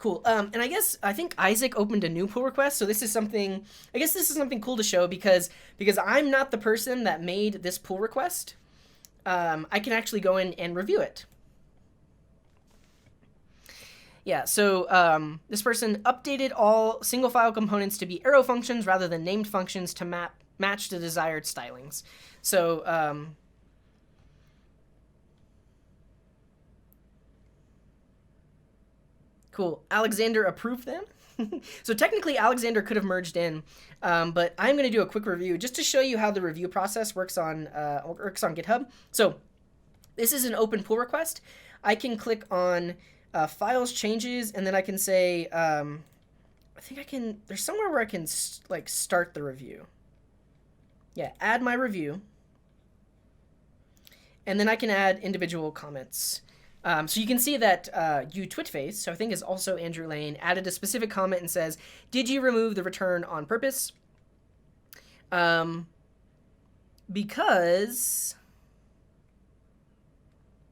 Cool. And I think Isaac opened a new pull request, so this is something. I guess this is something cool to show because I'm not the person that made this pull request. I can actually go in and review it. Yeah, so this person updated all single file components to be arrow functions rather than named functions to match the desired stylings. So cool. Alexander approved them. So technically, Alexander could have merged in, but I'm going to do a quick review just to show you how the review process works on GitHub. So this is an open pull request. I can click on files changes, and then I can say, I think I can. There's somewhere where I can like start the review. Yeah, add my review, and then I can add individual comments. So you can see that Twitface, so I think is also Andrew Lane, added a specific comment and says, "Did you remove the return on purpose?" Because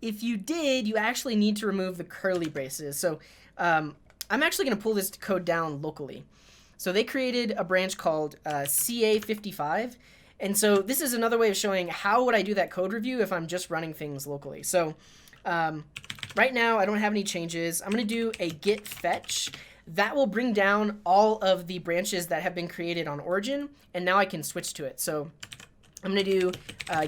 if you did, you actually need to remove the curly braces. So I'm actually going to pull this code down locally. So they created a branch called CA55. And so this is another way of showing how would I do that code review if I'm just running things locally. So right now, I don't have any changes. I'm going to do a git fetch. That will bring down all of the branches that have been created on origin, and now I can switch to it. So I'm going to do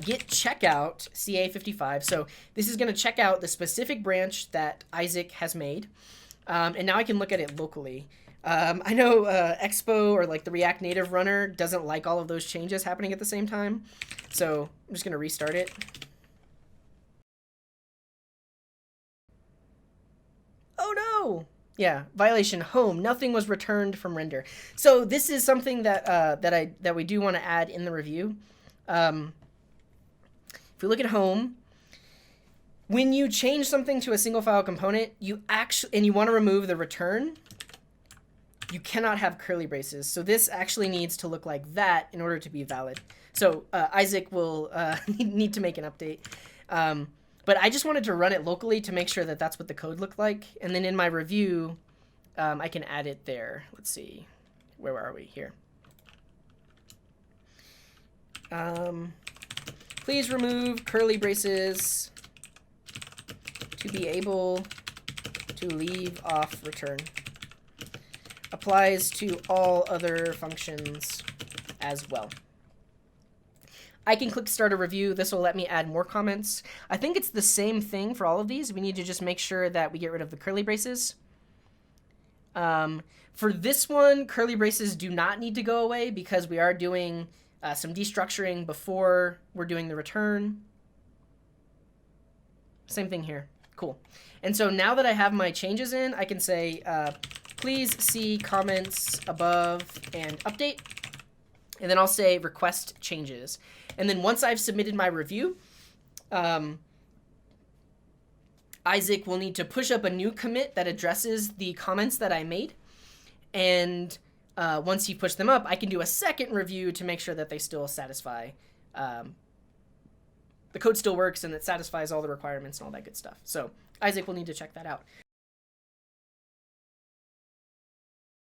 git checkout CA55. So this is going to check out the specific branch that Isaac has made, and now I can look at it locally. I know Expo or like the React Native runner doesn't like all of those changes happening at the same time. So I'm just going to restart it. Oh no! Yeah, violation home. Nothing was returned from render. So this is something that that we do want to add in the review. If we look at home, when you change something to a single file component, you want to remove the return, you cannot have curly braces. So this actually needs to look like that in order to be valid. So Isaac will need to make an update. But I just wanted to run it locally to make sure that that's what the code looked like. And then in my review, I can add it there. Let's see. Where are we? Here. Please remove curly braces to be able to leave off return. Applies to all other functions as well. I can click start a review. This will let me add more comments. I think it's the same thing for all of these. We need to just make sure that we get rid of the curly braces. For this one, curly braces do not need to go away because we are doing some destructuring before we're doing the return. Same thing here. Cool. And so now that I have my changes in, I can say, please see comments above and update. And then I'll say request changes. And then once I've submitted my review, Isaac will need to push up a new commit that addresses the comments that I made. And once you push them up, I can do a second review to make sure that they still satisfy, the code still works and it satisfies all the requirements and all that good stuff. So Isaac will need to check that out.